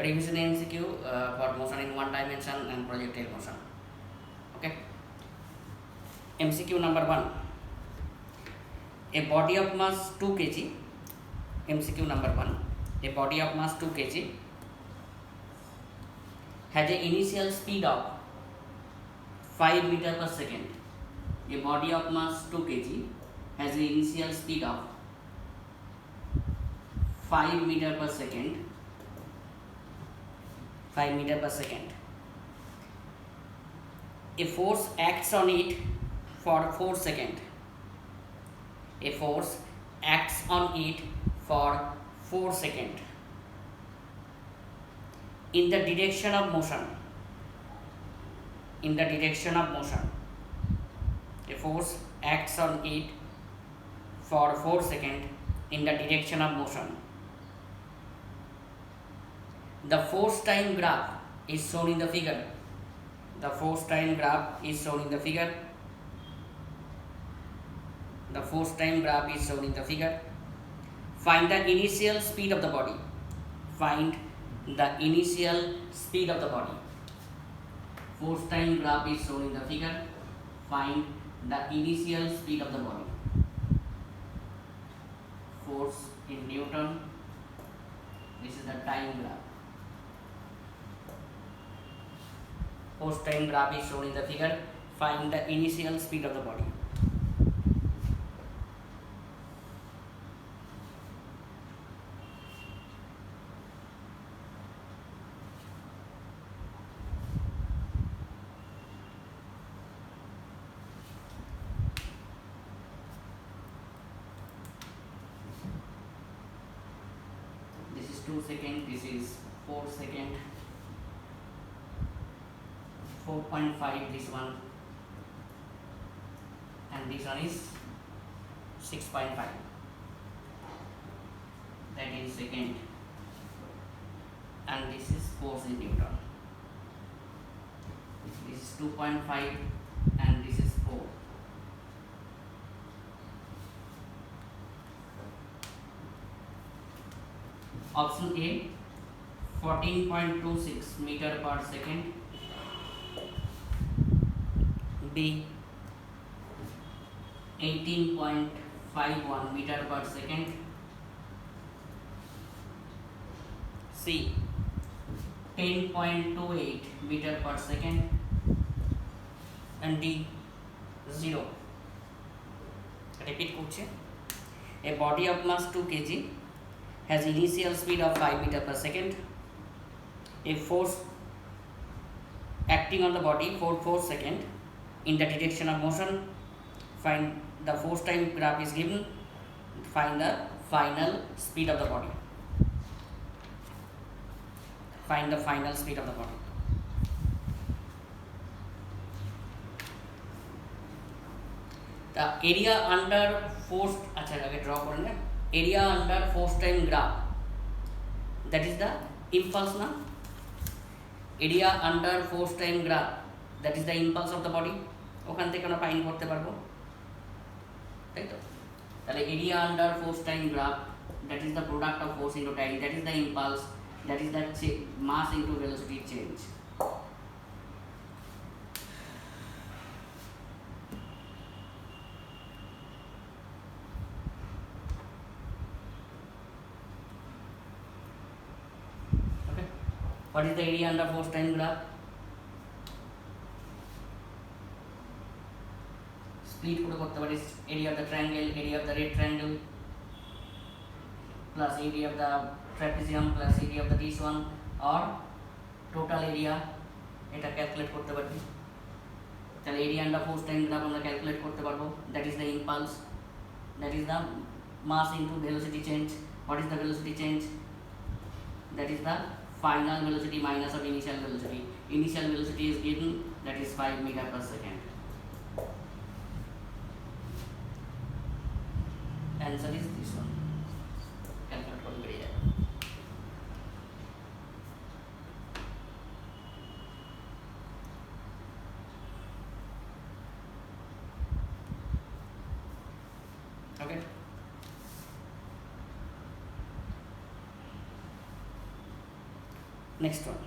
revision MCQ for motion in one dimension and projectile motion. Okay. MCQ number 1. A body of mass 2 kg. MCQ number 1. A body of mass 2 kg has an initial speed of 5 meter per second. A body of mass 2 kg has an initial speed of 5 meter per second. 5 meter per second. A force acts on it for 4 seconds. A force acts on it for 4 seconds in the direction of motion. In the direction of motion. A force acts on it for 4 seconds in the direction of motion. The force time graph is shown in the figure. The force time graph is shown in the figure. The force time graph is shown in the figure. Find the initial speed of the body. Find the initial speed of the body. Force time graph is shown in the figure. Find the initial speed of the body. Force in Newton. This is the time graph. Force time graph is shown in the figure. Find the initial speed of the body. This is 2 seconds. This is 4 seconds. 4.5 this one, and this one is 6.5. That is second, and this is force in Newton. This is 2.5 and this is 4. Option A, 14.26 meter per second. B, 18.51 meter per second. C, 10.28 meter per second. And D, 0. Repeat করছে. A body of mass 2 kg has initial speed of 5 meter per second. A force acting on the body for 4 seconds in the direction of motion. Find the force time graph is given. Find the final speed of the body. Find the final speed of the body. The area under force, अच्छा आगे draw करेंगे. Area under force time graph. That is the impulse ना. Area under force time graph. That is the impulse of the body. ওখান থেকে আমরা find করতে পারবো, তাই তো? তাহলে area under force time graph, that is the product of force into time, that is the impulse, that is the mass into velocity change. Okay, what is the area under force time graph? Split করে করতে পারি. area of the triangle, area of the red triangle plus area of the trapezium plus area of the this one, or total area এটা calculate করতে পারি. তাহলে area under force time graph আমরা calculate করতে পারবো. that is the impulse, that is the mass into velocity change. what is the velocity change? that is the final velocity minus of initial velocity. Initial velocity is given, that is 5 meter per second. Answer is this one. Calculate করতে পেরে যাবে. Okay. Next one.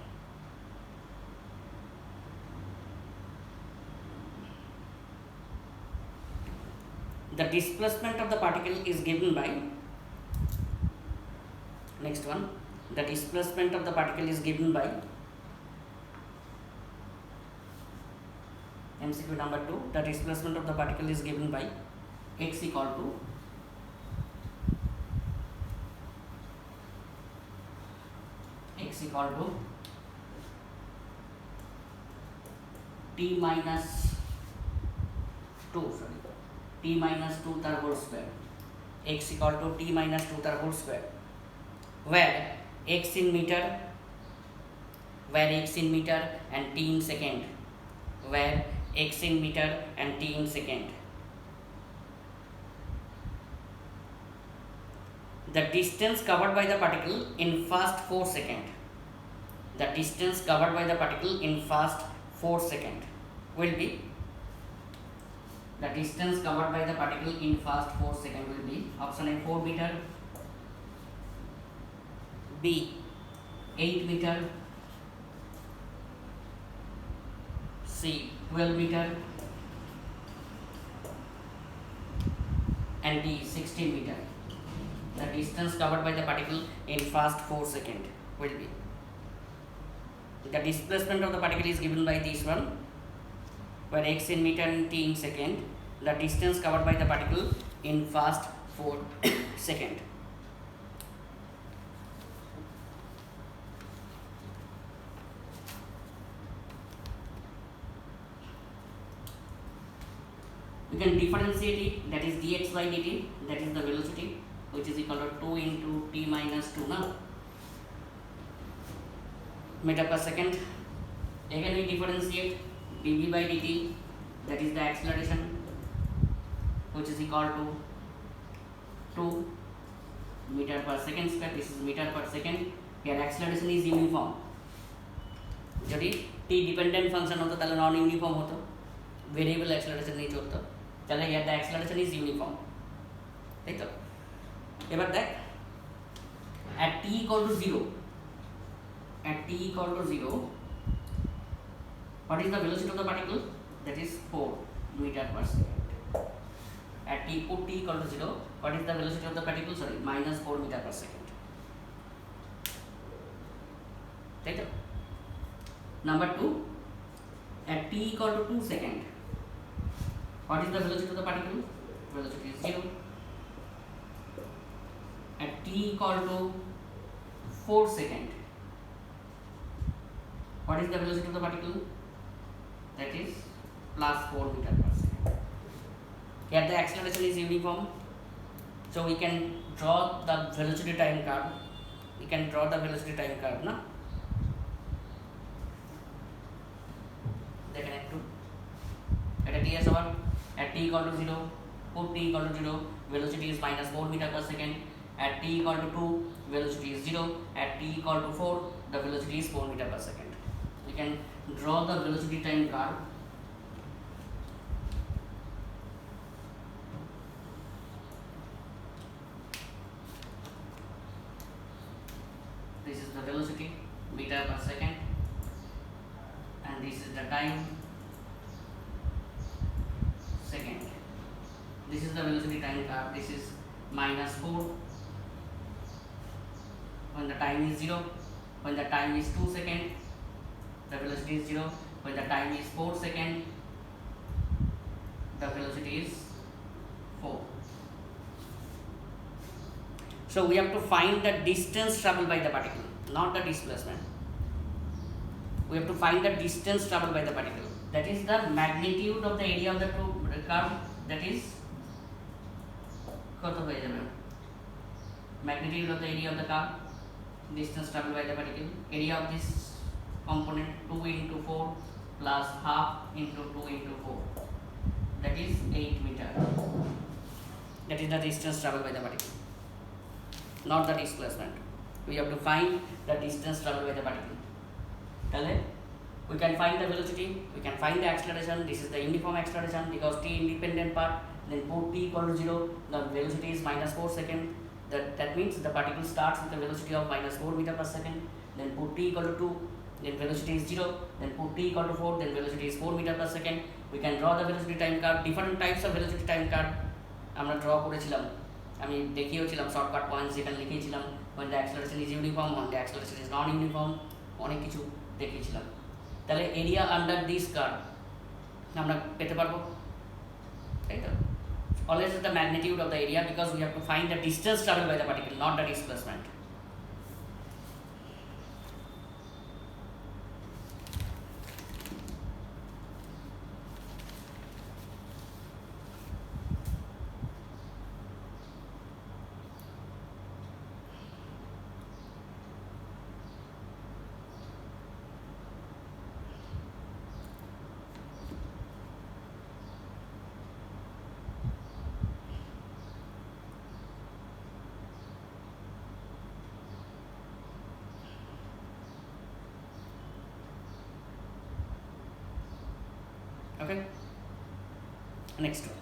The displacement of the particle is given by, next one, the displacement of the particle is given by, MCQ number 2, the displacement of the particle is given by x equal to t minus 2 the whole square, x equal to t minus 2 the whole square, where x in meter and t in second, where x in meter and t in second. The distance covered by the particle in first 4 seconds. The distance covered by the particle in first 4 seconds will be, the distance covered by the particle in first 4 seconds will be option A 4 meter, B 8 meter, C 12 meter, and D 16 meter. The distance covered by the particle in first 4 seconds will be. The displacement of the particle is given by this one, where x in meter and t in second. The distance covered by the particle in first 4 seconds. We can differentiate it, that is dx by dt, that is the velocity, which is equal to 2 into t minus 2 now, meter per second. Again we differentiate dv by dt, that is the acceleration, which is equal to 2 meter per second square. This is meter per second. Here acceleration is uniform. যদি t dependent function হতো তাহলে non uniform হতো, variable acceleration নিয়ে চলতো, তাহলে here the acceleration is uniform, তাই তো? এবার দেখ, at t equal to 0, what is the velocity of the particle? That is 4 meter per second. At t equal to 0, what is the velocity of the particle? Sorry, minus 4 meter per second. Right? Number 2, at t equal to 2 second, what is the velocity of the particle? Velocity is 0. At t equal to 4 second, what is the velocity of the particle? That is plus 4 meter per second. Here the acceleration is uniform, so we can draw the velocity time curve. Na? At t equal to 0, put t equal to 0, velocity is minus 4 meter per second. At t equal to 2, velocity is 0. At t equal to 4, the velocity is 4 meter per second. We can draw the velocity time curve. This is the velocity, meter per second, and this is the time, second. This is the velocity time curve. This is minus 4 when the time is 0. When the time is 2 seconds, the velocity is 0. When the time is 4 seconds, the velocity is 4. So we have to find the distance traveled by the particle, not the displacement. We have to find the distance traveled by the particle. That is the magnitude of the area of the curve. That is magnitude of the area of the curve, distance traveled by the particle. Area of this component 2 into 4 plus half into 2 into 4. That is 8 meter. That is the distance traveled by the particle, not the displacement. We have to find the distance traveled by the particle. We can find the velocity, we can find the acceleration. This is the uniform acceleration because t independent part. Then put t equal to 0, the velocity is minus 4 seconds. That means the particle starts with a velocity of minus 4 meter per second. then put t equal to 2, then velocity is 0, then put t equal to 4, then velocity is 4 meter per second. We can draw the velocity time curve. Different types of velocity time curve আমরা draw করেছিলাম, আমি দেখিয়েওছিলাম shortcut points যেখানে লিখেছিলাম when the acceleration is uniform, when the acceleration is non uniform, অনেক কিছু দেখিয়েছিলাম। তাহলে area under this curve আমরা পেতে পারবো, তাই তো? Always is the magnitude of the area because we have to find the distance traveled by the particle, not the displacement. Okay, next one.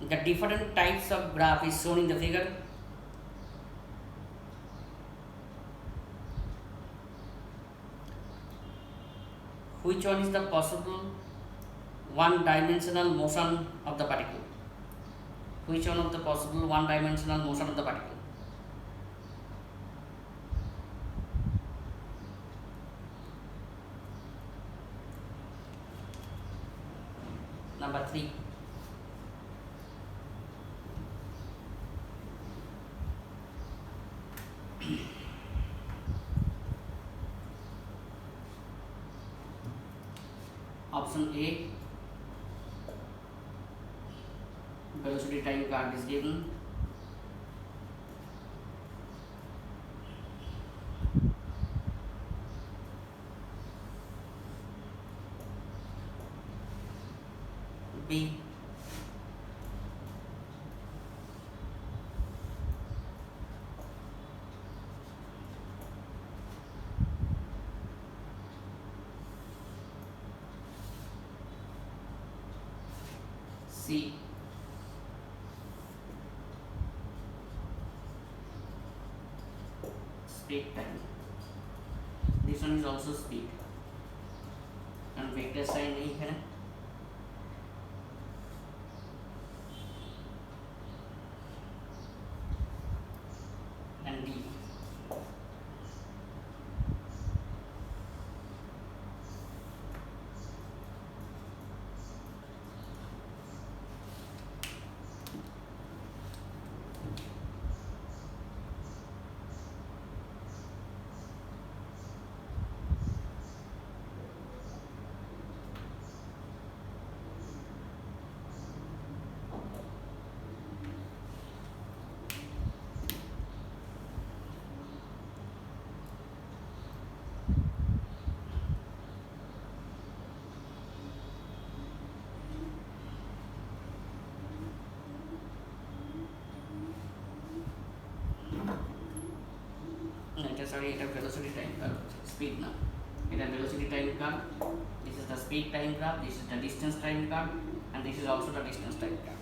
The different types of graph is shown in the figure. Which one is the possible one-dimensional motion of the particle? Which one of the possible one-dimensional motion of the particle? Number 3. Option A, velocity time curve is given. B, C, speed time. This one is also speed and vector sign नहीं है, and D. Sorry, এটা velocity time curve, speed না, এটা velocity time curve. This is the speed time curve, this is the distance time curve, and this is also the distance time curve.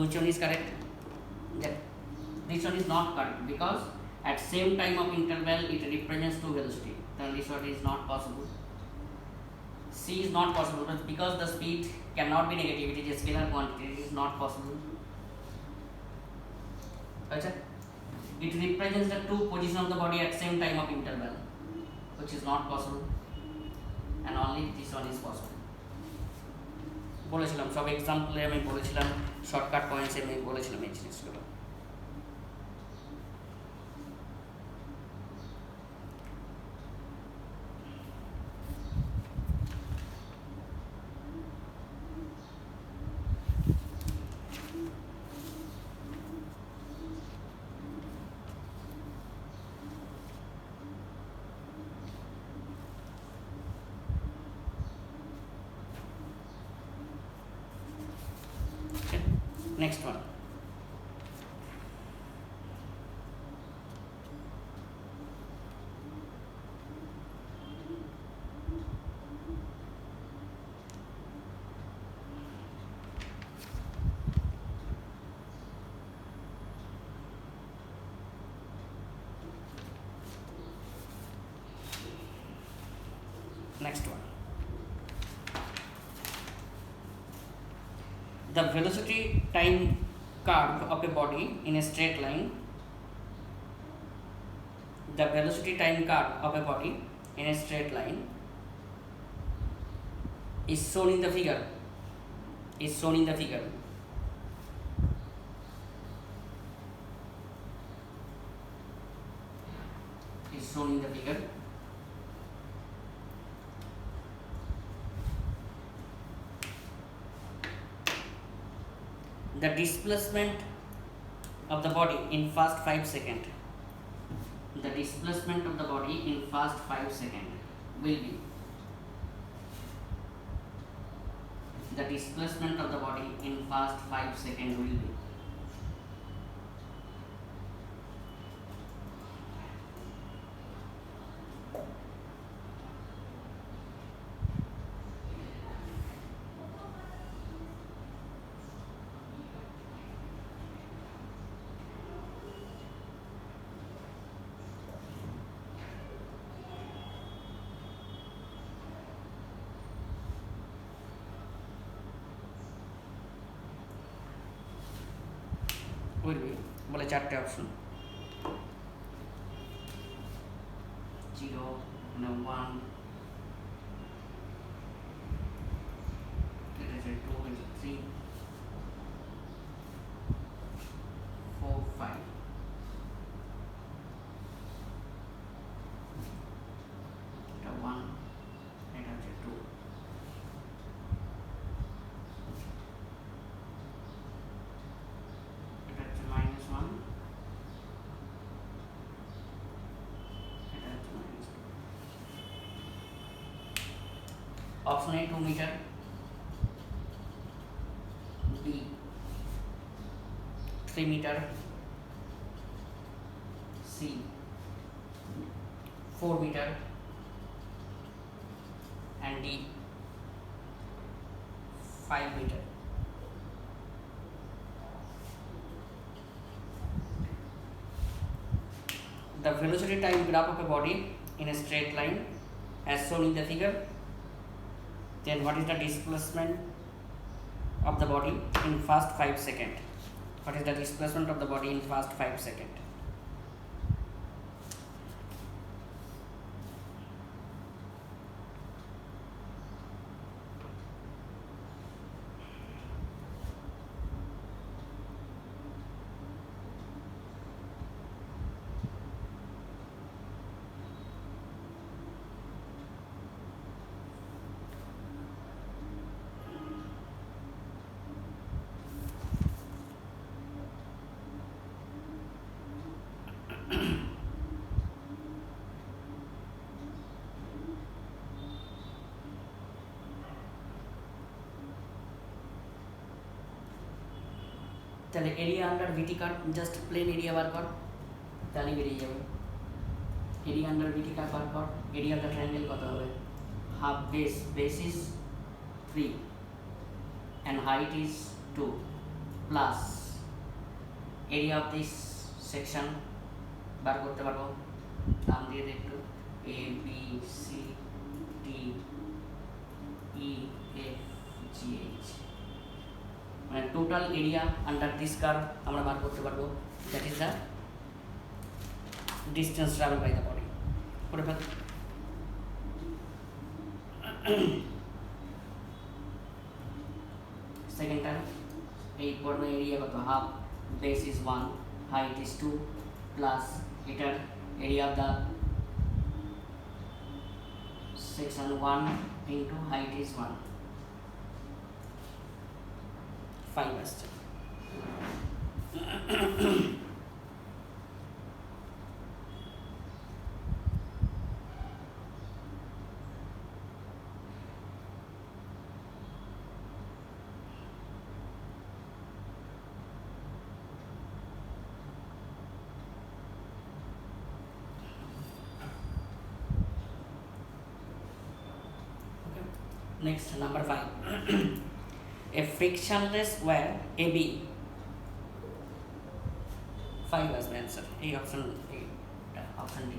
Which one is correct? This one is not correct because at same time of interval it represents two velocity. Then this one is not possible. C is not possible, but because the speed cannot be negative, it is a scalar quantity, it is not possible. Achha? It represents the two positions of the body at same time of interval, which is not possible, and only this one is possible. বলেছিলাম সব এক্সাম্পলে আমি বলেছিলাম shortcut পয়েন্টসে আমি বলেছিলাম এই জিনিসগুলো। Next one. Next one. The velocity time curve of a body in a straight line. The velocity time curve of a body in a straight line is shown in the figure. Is shown in the figure. Is shown in the figure. The displacement of the body in first 5 seconds. The displacement of the body in first 5 seconds will be. The displacement of the body in first 5 seconds will be. বলে চারটে option 0 1 2 3 4 5 এটা 1 এটা হচ্ছে 2 Option A 2 meter, B 3 meter, C 4 meter, and D 5 meter. The velocity time graph of a body in a straight line as shown in the figure. Then what is the displacement of the body in first 5 seconds? What is the displacement of the body in first 5 seconds? তাহলে area under ভিটি curve just plane area বার কর তাহলে বেরিয়ে যাবে area under ভিটি curve বার কর area of the triangle কত হবে half base is 3 and height is 2 plus area of this section বার করতে পারবো নাম দিয়ে দে একটু A B C D E F G H মানে total area under this curve আমরা বার করতে পারবো that is the distance travel by the body করে ফেল সেকেন্ড টাইম এই পড়বে এরিয়া কত half base is 1 height is 2 plus এটার area of the section 1 into height is 1 5 আসছে Next, number 5. A frictionless wire AB, 5 as the answer. Option D.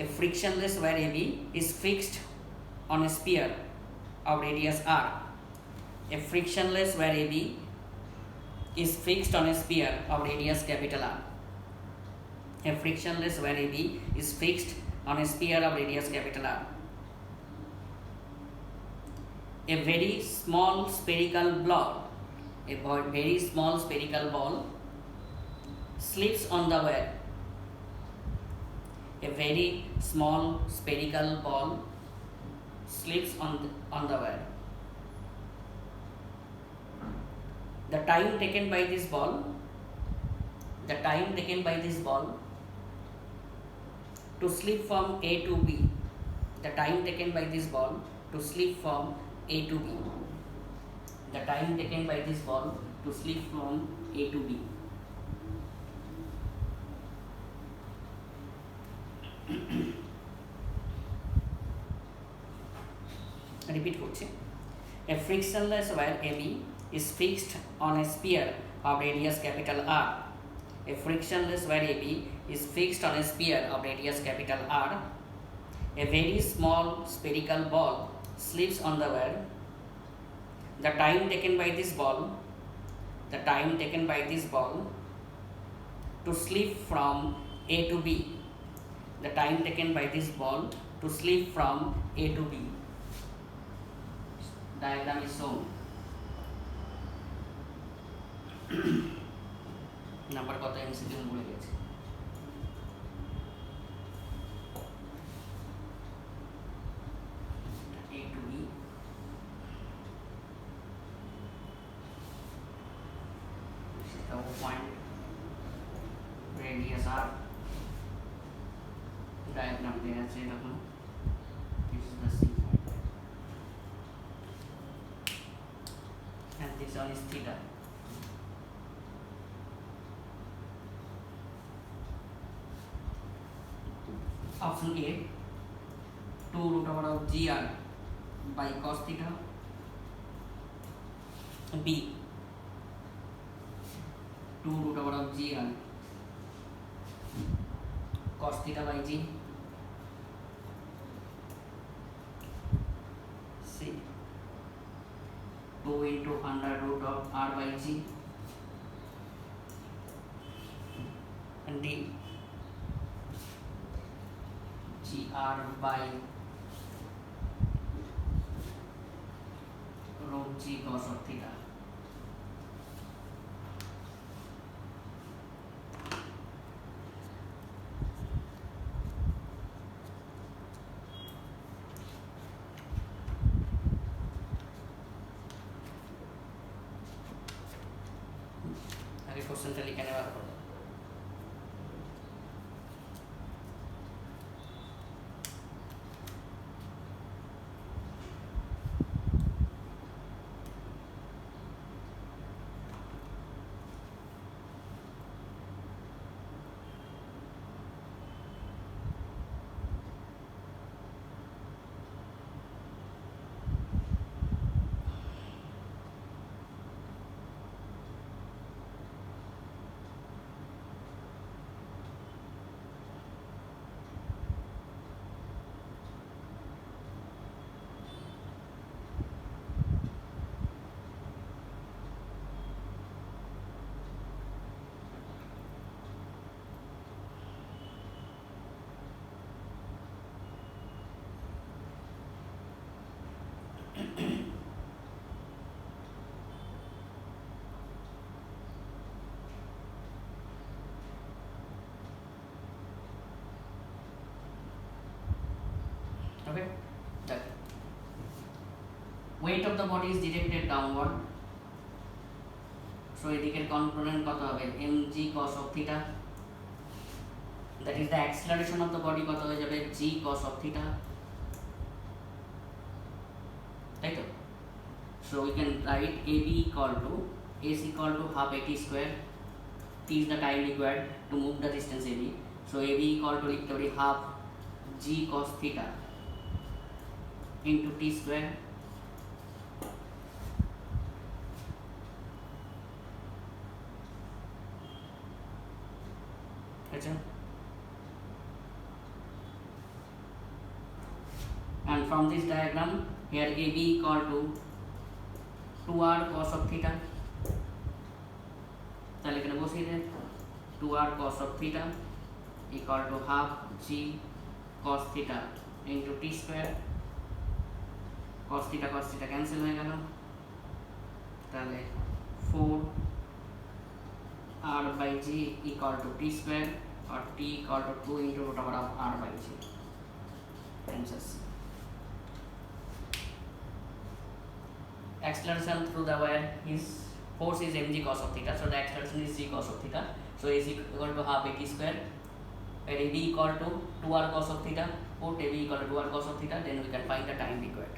A frictionless wire AB is fixed on a sphere of radius r. A frictionless wire AB is fixed on a sphere of radius capital R. A frictionless wire AB is fixed on a sphere of radius capital R. A very small spherical ball, slips on the wire. A very small spherical ball slips on the wire. The time taken by this ball to slip from A to B. The time taken by this ball to slip from A to B. The time taken by this ball to slip from A to B. Repeat করছি. A frictionless wire AB is fixed on a sphere of radius capital R. A frictionless wire AB is fixed on a sphere of radius capital R. A very small spherical ball slips on the wire. The time taken by this ball to slip from A to B. The time taken by this ball to slip from A to B. Diagram is shown. Number কত MCQ ভুলে গেছি. A to B. This is the O point. Radius R. Diagram দেয়া আছে এরকম. This is the C point. And this one is theta. Option A, 2 root over of gr by cos theta. B, 2 root over of gr cos theta by g. C, 2 into under root of r by g. And D, gr by root g cos of theta. আগে কোশ্চেনটা লিখে নেওয়ার পর Okay, that weight of the body is directed downward. So এদিকের component কত হবে mg cos of theta, that is the acceleration of the body কত হয়ে যাবে g cos of theta, তাই তো. So we can write AB equal to S equal to half at square. T is the time required to move the distance AB. So AB equal to লিখতে পারি half g cos theta into t square and from this diagram here AB equal to 2r cos of theta তাহলে এখানে বসিয়ে দেন 2r cos of theta equal to half g cos theta into t square cos theta cancel হয়ে গেল তাহলে 4r by g equal to t square or t equal to 2 into root over of r by g. Answer C. Acceleration through the wire is force is mg cos of theta, so the acceleration is g cos of theta. So is equal to half at square. Where AB equal to 2r cos of theta, put AB equal to 2r cos of theta, then we can find the time required.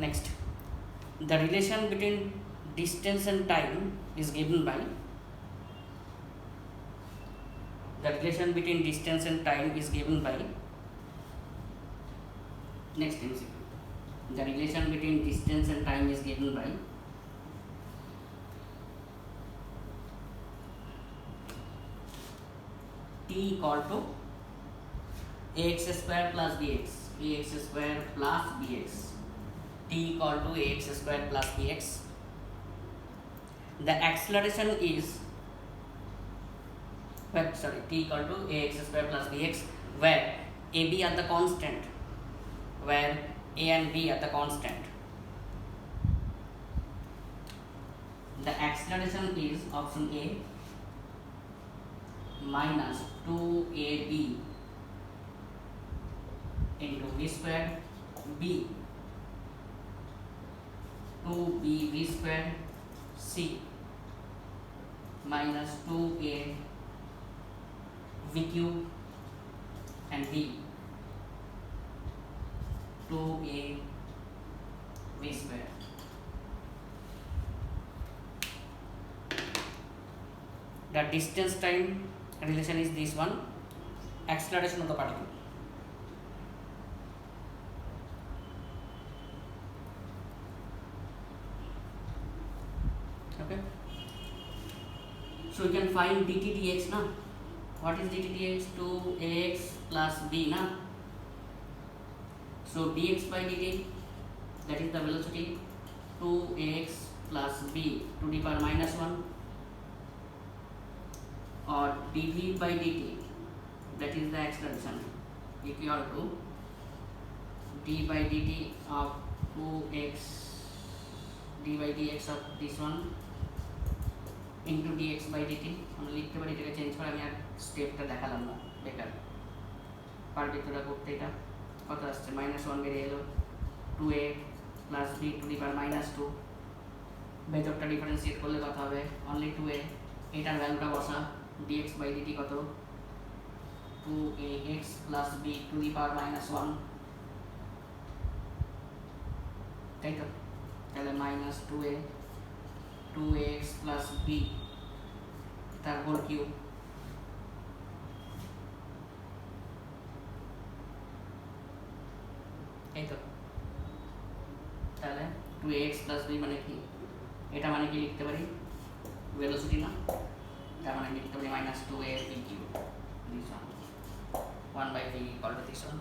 Next, the relation between distance and time is given by next MCQ. The relation between distance and time is given by t equal to ax square plus bx, ax square plus bx, t equal to ax square plus bx. The acceleration is t equal to ax square plus bx, where ab are the constant, where a and b are the constant. The acceleration is option A minus 2ab into v square, b 2b v square, c minus 2a v cube, and d 2a v square. The distance time relation is this one, acceleration of the particle. Okay, so we can find dt dx now. What is dt dx? 2ax plus b na. So dx by dt, that is the velocity, 2ax plus b to the power minus 1, or dv by dt, that is the acceleration, equal to d by dt of 2x d by dx of this one into dx by dt. আমরা লিখতে পারি, এটাকে change করে আমি আর স্টেপটা দেখালাম না, বেকার। পার্টিকুলার করতে এটা কত আসছে, -1 বেরিয়ে এলো, 2a plus b to the power -2, ভেতরটা ডিফারেন্সিয়েট করলে কত হবে, অনলি 2a, এটার ভ্যালুটা বসা, dx by dt কত, 2ax plus b to the power -1, তাই তো? তাহলে -2a 2ax প্লাস b তার হোল কিউব, এই তো। তাহলে 2ax প্লাস b মানে কি, এটা মানে কি লিখতে পারি, ভেলোসিটি না, তার মানে লিখতে পারি -2a v cube, this one 1 by v equal to this one.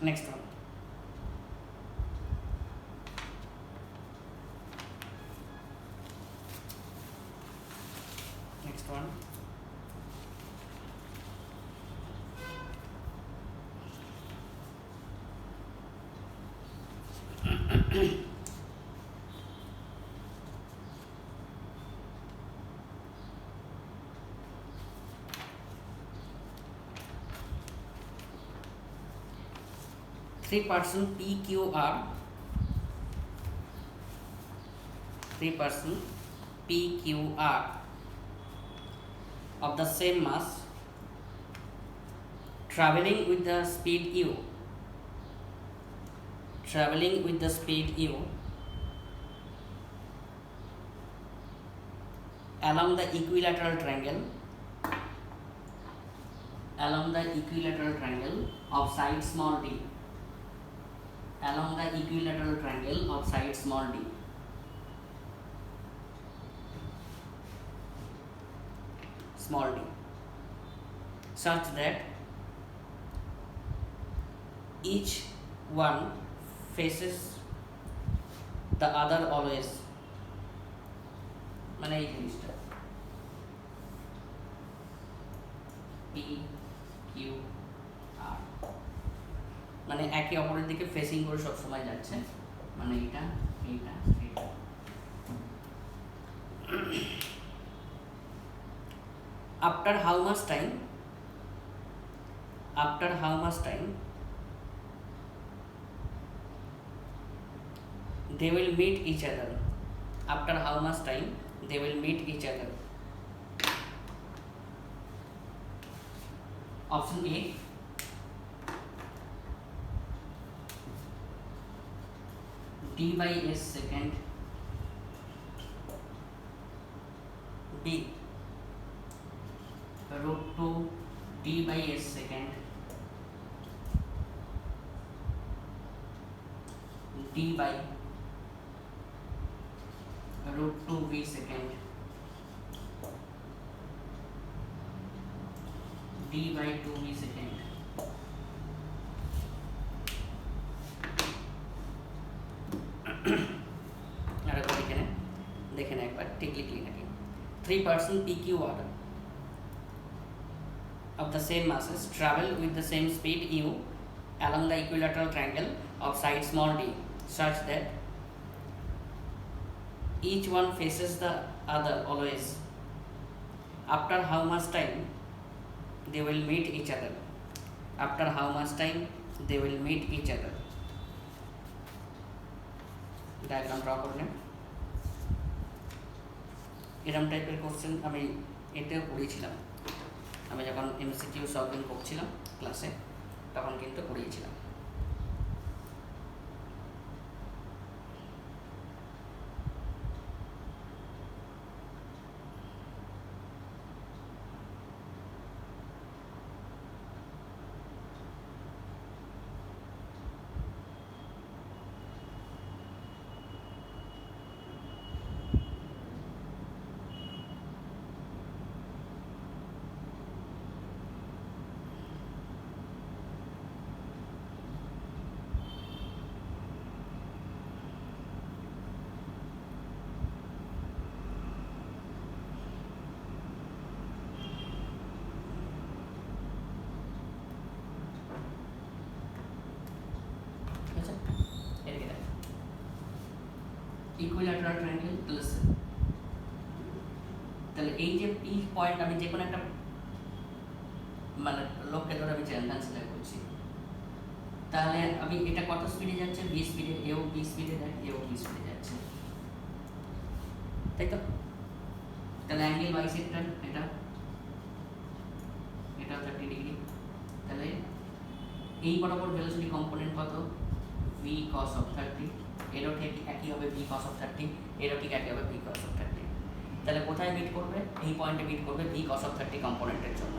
Next one. Next one. Three-person PQR, of the same mass traveling with the speed u, along the equilateral triangle of side small d, such that each one faces the other always, মানে এই জিনিসটা P Q R মানে একে অপরের দিকে facing করে সব সময় যাচ্ছে, মানে এটা এটা এটা। After how much time they will meet each other? After how much time they will meet each other? Option A, d by s second. B, root 2 d by s second. D by root 2 v second. D by 2 v second. देखें एक बार टिक लिख लेना। 3-person PQR of the same masses travel with the same speed u along the equilateral triangle of side small d, such that each one faces the other always. After how much time they will meet each other? Diagram draw করলেন। এরকম টাইপের question আমি এতেও পড়িয়েছিলাম, আমি যখন MCQ solving করছিলাম ক্লাসে তখন কিন্তু পড়িয়েছিলাম। ইকুইল্যাটারাল ট্রায়াঙ্গেল প্লাস, তাহলে এই যে পি পয়েন্ট আমি যে কোনো একটা মানে লক্ষ্যে ধরে আমি কনসিডার করছি, তাহলে আমি এটা কত স্পিডে যাচ্ছে? v স্পিডে, এও v স্পিডে যায়, এও v স্পিডে যাচ্ছে, তাই তো? তাহলে অ্যাঙ্গেল বাইসেক্টর এটা 30 ডিগ্রি, তাহলে এই বরাবর ভেলোসিটি কম্পোনেন্ট কত? v cos of 30, এরও ঠিক একই হবে v cos of 30, এরও ঠিক একই হবে v cos of 30। তাহলে কোথায় মিট করবে? এই পয়েন্টে মিট করবে v cos of 30 কম্পোনেন্টের জন্য।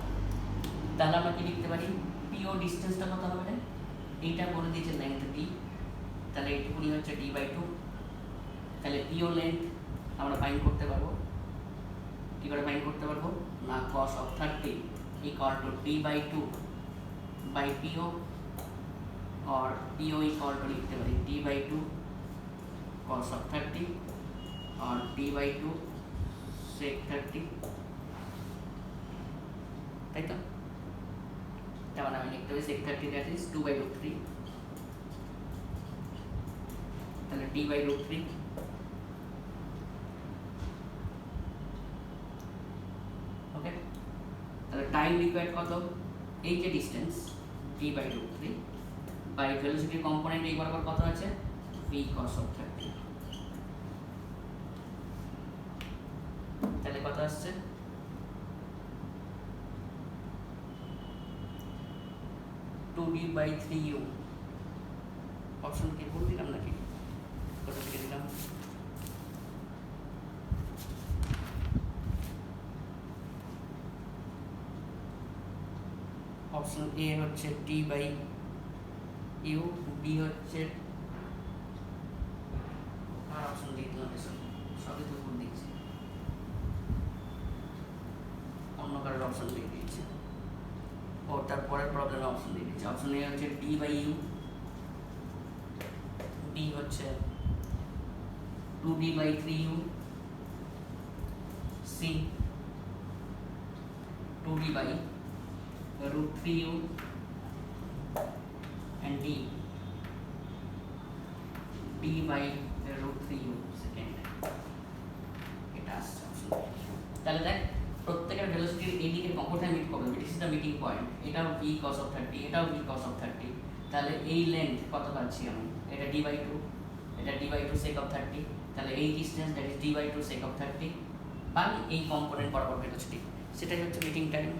তাহলে আমরা কি লিখতে পারি? PO ডিসটেন্সটা কত হবে? এইটা বলে দিয়েছে লেন্থ d, তাহলে এইটুকুনি হচ্ছে d/2। তাহলে PO লেন্থ আমরা ফাইন্ড করতে পারবো, কি করে ফাইন্ড করতে পারবো? না cos of 30 equal to d/2 by PO, और DO इक्वल टू लिखते पारी D/2 cos of 30 और D/2 sec 30, তাই তো? তার মানে আমি লিখতে পারি sec 30 that is 2/√3, তাহলে D/√3 ওকে। তাহলে টাইম রিকোয়ার্ড কত? এই যে ডিস্টেন্স D/√3 বাই ভেলোসিটির কম্পোনেন্ট এই বরাবর কত আছে v cos of 30, তাহলে কত আসছে 2D/3u। অপশন কি ভুল দিলাম নাকি? কত থেকে দিলাম? অপশন এ হচ্ছে D/u, বি হচ্ছে আর অপশন দিয়ে দিলাম, সবই তো ভুল দিচ্ছি, অন্য কারোর অপশন দিয়ে দিয়েছে। ও তারপরের প্রবলেমের অপশন দিয়ে দিচ্ছে। অপশন এ হচ্ছে D/u, বি হচ্ছে 2D/3u, C 2D/√3u and D D/√3u second. এটা আসছে অপশন। তাহলে দেখ প্রত্যেকের ভেলোসিটির এই দিকের কোথায় মিট করবে, this is the meeting point. এটাও v cos of 30, এটাও v cos of 30, তাহলে এই লেন্থ কত পাচ্ছি আমি? এটা D/2, এটা D/2 sec of 30, তাহলে এই distance that is D/2 sec of 30 by এই কম্পোনেন্ট বরাবর ভেলোসিটি, সেটাই হচ্ছে meeting time.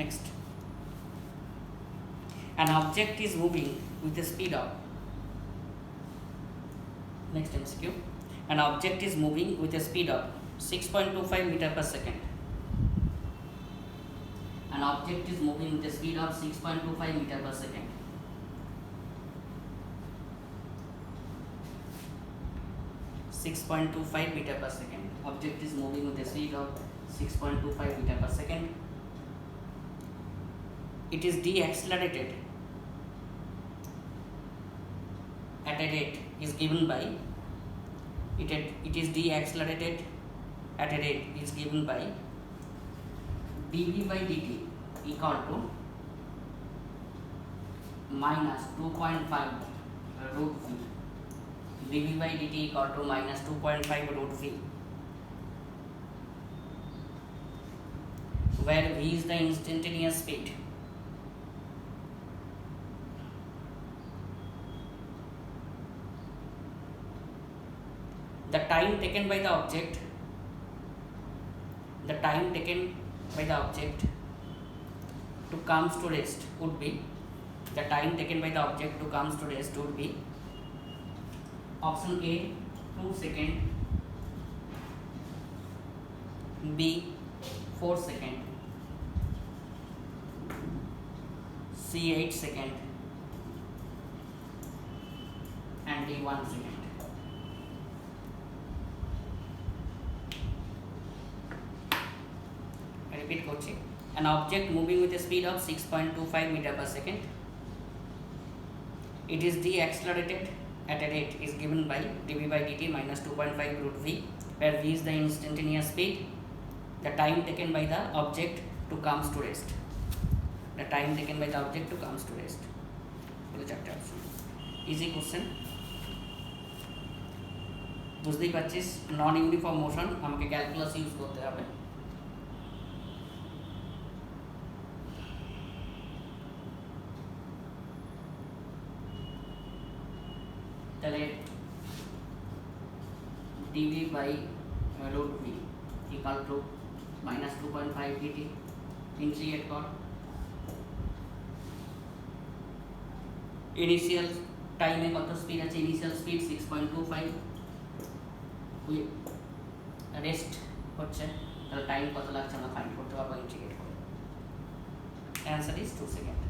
Next, an object is moving with the speed of, next MCQ, an object is moving with a speed of 6.25 meter per second. An object is moving with a speed of 6.25 meter per second. (6.25 meter per second). Object is moving with a speed of 6.25 meter per second. It is deaccelerated at a rate is given by it is deaccelerated at a rate is given by dv/dt equal to minus 2.5 root v, dv/dt equal to minus 2.5 root v, where v is the instantaneous speed. The time taken by the object to comes to rest would be, the time taken by the object to comes to rest would be option A 2 second, B 4 second, C 8 second and D 1 second. Repeat করছি, an object moving with a speed of 6.25 meter per second, it is deaccelerated at a rate is given by dv/dt minus 2.5 root v, where v is the instantaneous speed. The time taken by the object to comes to rest, the time taken by the object to comes to rest. বলে চারটে option, easy question. বুঝতেই পারছিস নন uniform motion আমাকে calculus use করতে হবে। dv by root v equal to minus 2.5 dt integrate কর initial টাইমে কত স্পিড আছে ইনিশিয়াল স্পিড 6.25 উই রেস্ট হচ্ছে তাহলে টাইম কত লাগছে আমরা ফাইন্ড করতে পারবো ইন্টিগ্রেট করে answer is 2 second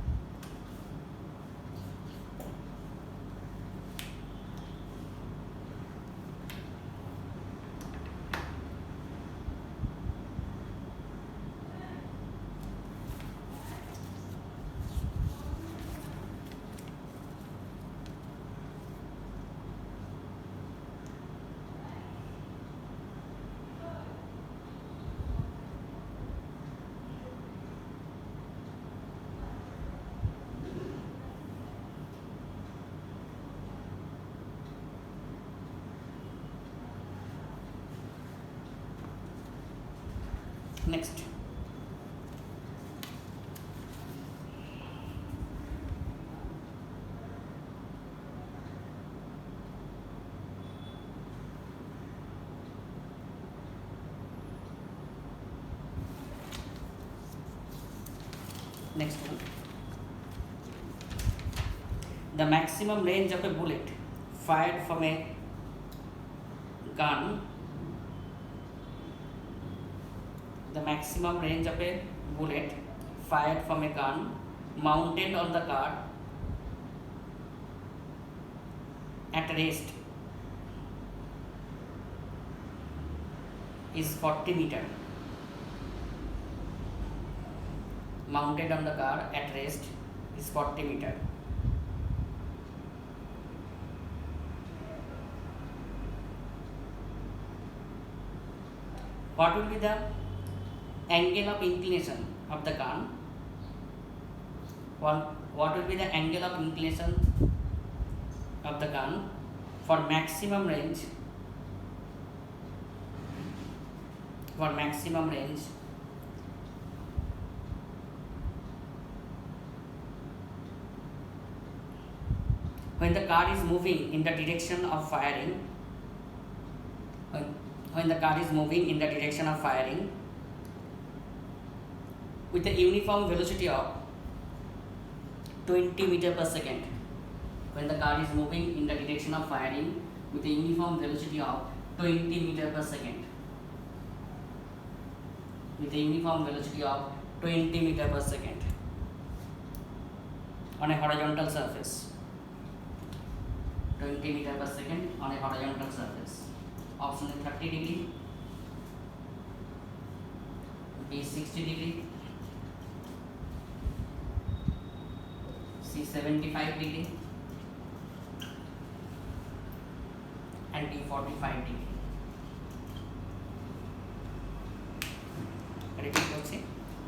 next one the maximum range of a bullet fired from a gun the maximum range of a bullet fired from a gun mounted on the car at rest is 40 meter. Mounted on the car at rest is 40 meter. What will be the angle of inclination of the gun? What will be the angle of inclination of the gun for maximum range? For maximum range, when the car is moving in the direction of firing, when the car is moving in the direction of firing with a uniform velocity of 20 meter per second, when the car is moving in the direction of firing with a uniform velocity of 20 meter per second, with a uniform velocity of 20 meter per second on a horizontal surface, 20 meter per second on a horizontal surface. Option A 30 degree, B 60 degree, C 75 degree, and D 45 degree. Repeat করছি,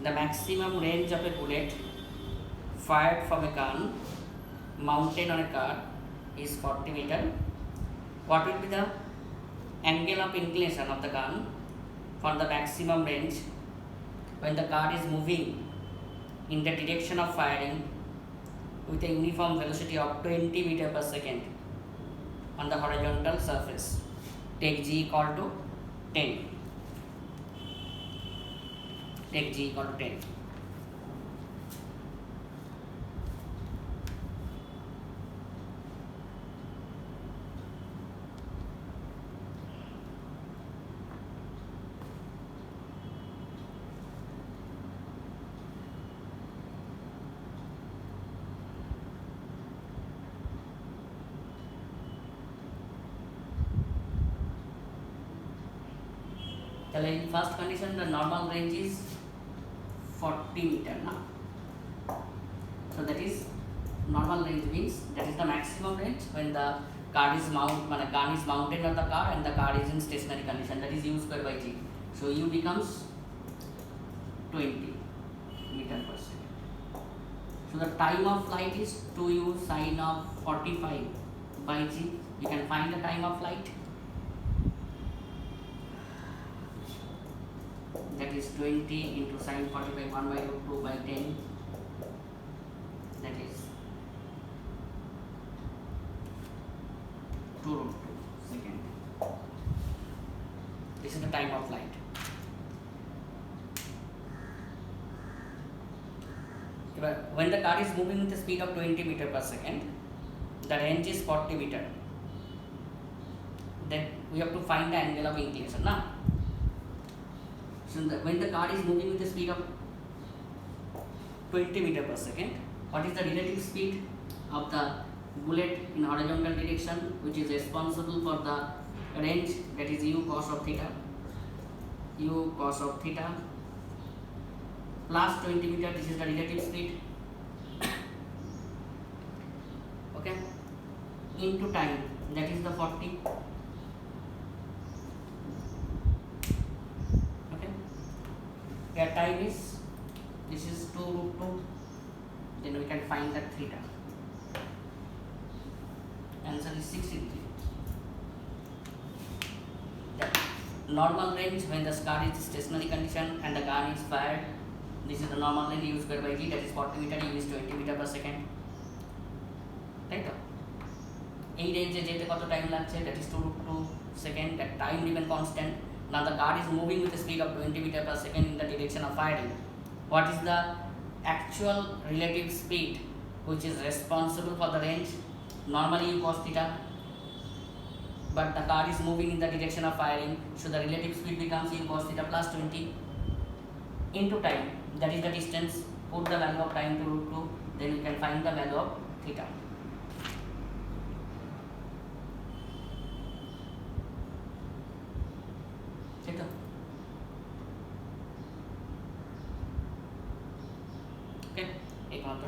the maximum range of a bullet fired from a gun mounted on a car is 40 meter. What will be the angle of inclination of the gun for the maximum range when the car is moving in the direction of firing with a uniform velocity of 20 meter per second on the horizontal surface? Take G equal to 10. Take G equal to 10. In first condition the normal range is 40 meter now. So that is normal range means that is the maximum range when the car is gun is mounted on the car and the car is in stationary condition, that is U square by G. So U becomes 20 meter per second. So the time of flight is 2U sine of 45 by G. You can find the time of flight. That is 20 into sine 45 1 by root 2 by 10, that is 2 root 2 second. This is the time of flight. When the car is moving with the speed of 20 meter per second, the range is 40 meter. Then we have to find the angle of inclination. Now, so when the car is moving with the speed of 20 meter per second, what is the relative speed of the bullet in horizontal direction, which is responsible for the range, that is u cos of theta, u cos of theta plus 20 meter, this is the relative speed, okay, into time, that is the 40, okay. Here time is, this is 2 root 2, then we can find that theta. Answer is 63. The normal range when the car is stationary condition and the gun is fired, this is the normal range u square by v, that is 40 meter, u is 20 meter per second. তাই তো এই রেঞ্জে যেতে কত time লাগছে, that is 2 root 2 second, that time remain constant. Now the car is moving with a speed of 20 meter per second in the direction of firing. What is the actual relative speed which is responsible for the range? Normally u cos theta, but the car is moving in the direction of firing, so the relative speed becomes u cos theta plus 20 into time, that is the distance. Put the value of time to root 2, then you can find the value of theta. Okay, एक मात्र